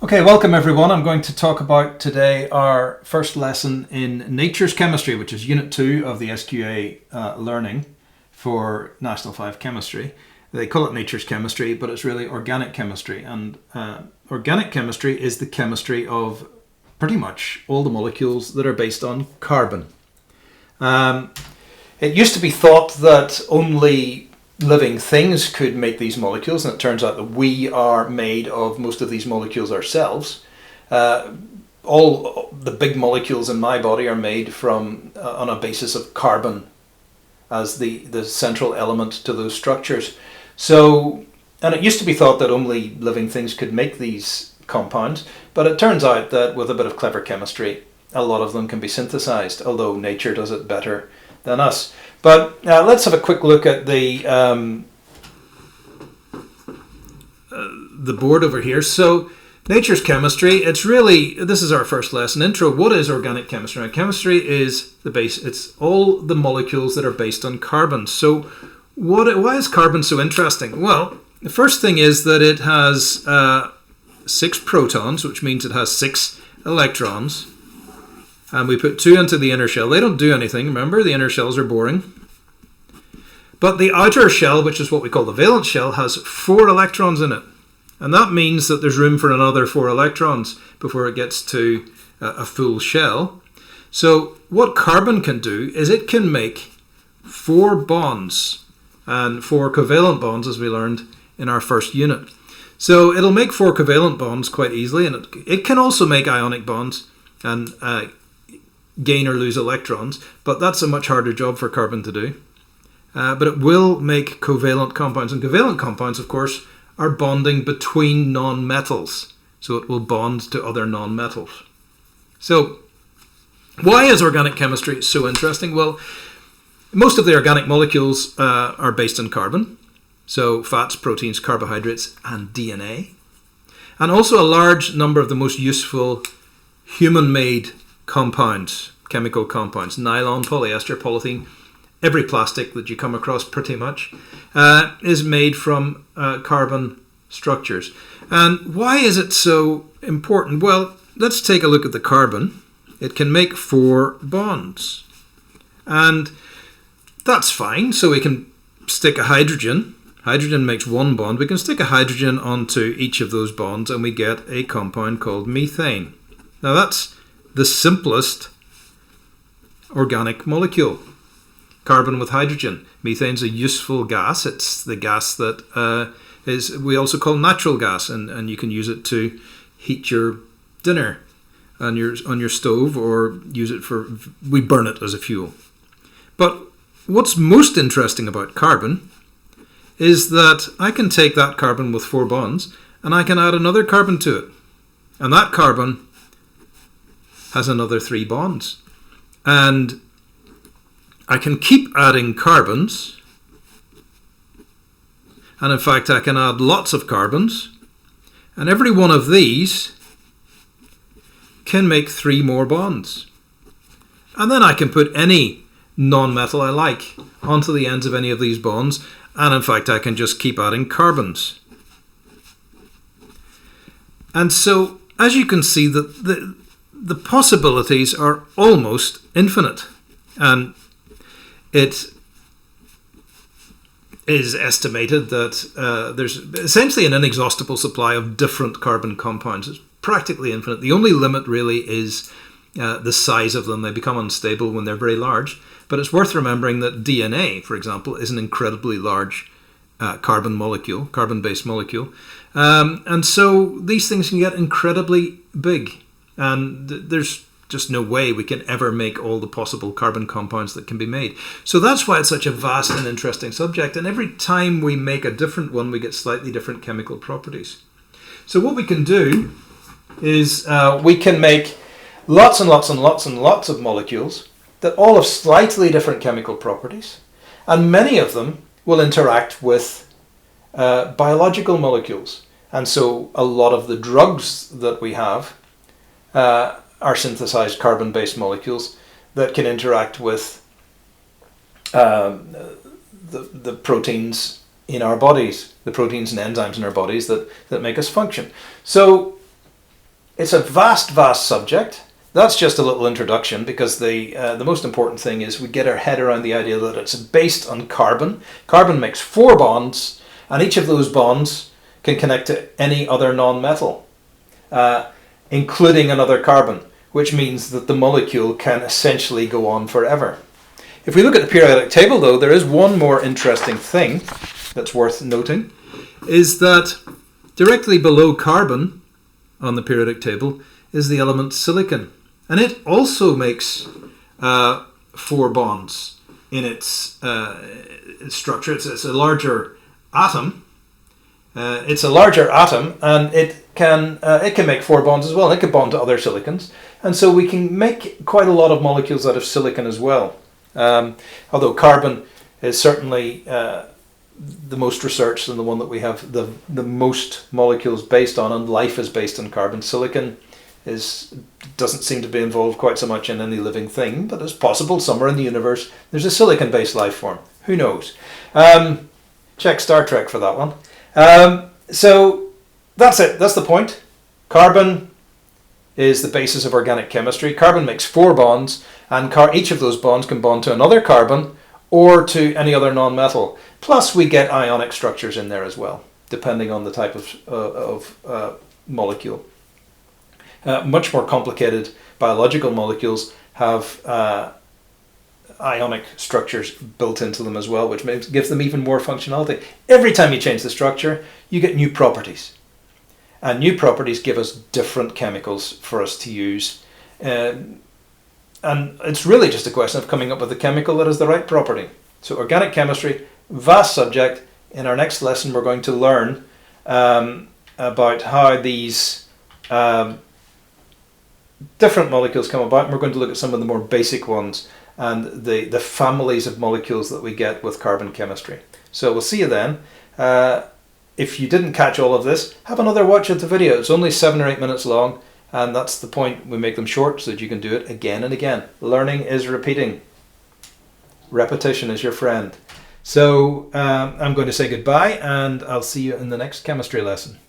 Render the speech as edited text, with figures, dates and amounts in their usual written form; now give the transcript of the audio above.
Okay, welcome everyone. I'm going to talk about today our first lesson in Nature's Chemistry, which is Unit 2 of the SQA learning for National 5 Chemistry. They call it Nature's Chemistry, but it's really organic chemistry. And organic chemistry is the chemistry of pretty much all the molecules that are based on carbon. It used to be thought that only living things could make these molecules, and it turns out that we are made of most of these molecules ourselves. All the big molecules in my body are made from on a basis of carbon as the central element to those structures. So, and it used to be thought that only living things could make these compounds, but it turns out that with a bit of clever chemistry, a lot of them can be synthesized, although nature does it better than us. But let's have a quick look at the board over here. So, Nature's Chemistry, it's really, this is our first lesson. Intro, what is organic chemistry? Now, chemistry is the base, it's all the molecules that are based on carbon. So, why is carbon so interesting? Well, the first thing is that it has 6 protons, which means it has 6 electrons. And we put 2 into the inner shell. They don't do anything, remember? The inner shells are boring. But the outer shell, which is what we call the valence shell, has 4 electrons in it. And that means that there's room for another 4 electrons before it gets to a full shell. So what carbon can do is it can make 4 bonds, and 4 covalent bonds, as we learned in our first unit. So it'll make 4 covalent bonds quite easily, and it can also make ionic bonds and gain or lose electrons, but that's a much harder job for carbon to do. But it will make covalent compounds, and covalent compounds, of course, are bonding between non-metals, so it will bond to other non-metals. So why is organic chemistry so interesting? Well, most of the organic molecules are based on carbon, so fats, proteins, carbohydrates, and DNA, and also a large number of the most useful human-made compounds, chemical compounds, nylon, polyester, polythene, every plastic that you come across pretty much is made from carbon structures. And why is it so important? Well, let's take a look at the carbon. It can make 4 bonds. And that's fine. So we can stick a hydrogen. Hydrogen makes 1 bond. We can stick a hydrogen onto each of those bonds and we get a compound called methane. Now that's the simplest organic molecule. Carbon with hydrogen. Methane's a useful gas. It's the gas that we also call natural gas, and you can use it to heat your dinner on your stove, or use it we burn it as a fuel. But what's most interesting about carbon is that I can take that carbon with 4 bonds and I can add another carbon to it. And that carbon has another 3 bonds. And I can keep adding carbons, and in fact I can add lots of carbons, and every one of these can make 3 more bonds. And then I can put any non-metal I like onto the ends of any of these bonds, and in fact I can just keep adding carbons. And so, as you can see, the possibilities are almost infinite. And it is estimated that there's essentially an inexhaustible supply of different carbon compounds. It's practically infinite. The only limit really is the size of them. They become unstable when they're very large. But it's worth remembering that DNA, for example, is an incredibly large carbon-based molecule. And so these things can get incredibly big. And there's just no way we can ever make all the possible carbon compounds that can be made. So that's why it's such a vast and interesting subject. And every time we make a different one, we get slightly different chemical properties. So what we can do is we can make lots and lots and lots and lots of molecules that all have slightly different chemical properties. And many of them will interact with biological molecules. And so a lot of the drugs that we have are synthesized carbon-based molecules that can interact with the proteins in our bodies, the proteins and enzymes in our bodies that make us function. So it's a vast, vast subject. That's just a little introduction, because the most important thing is we get our head around the idea that it's based on carbon. Carbon makes 4 bonds, and each of those bonds can connect to any other non-metal, including another carbon, which means that the molecule can essentially go on forever. If we look at the periodic table, though, there is one more interesting thing that's worth noting, is that directly below carbon on the periodic table is the element silicon. And it also makes 4 bonds in its structure. It's a larger atom. It's a larger atom, and it can make 4 bonds as well. It can bond to other silicons, and so we can make quite a lot of molecules out of silicon as well. Although carbon is certainly the most researched and the one that we have the most molecules based on, and life is based on carbon. Silicon doesn't seem to be involved quite so much in any living thing, but it's possible somewhere in the universe there's a silicon-based life form. Who knows? Check Star Trek for that one. So that's it. That's the point. Carbon is the basis of organic chemistry. Carbon makes 4 bonds, and each of those bonds can bond to another carbon or to any other non-metal. Plus we get ionic structures in there as well, depending on the type of molecule. Much more complicated biological molecules have ionic structures built into them as well, which gives them even more functionality. Every time you change the structure, you get new properties. And new properties give us different chemicals for us to use. And it's really just a question of coming up with a chemical that has the right property. So organic chemistry, vast subject. In our next lesson, we're going to learn about how these different molecules come about, and we're going to look at some of the more basic ones and the families of molecules that we get with carbon chemistry. So we'll see you then. If you didn't catch all of this, have another watch of the video. It's only 7 or 8 minutes long, and that's the point. We make them short so that you can do it again and again. Learning is repeating. Repetition is your friend. So I'm going to say goodbye, and I'll see you in the next chemistry lesson.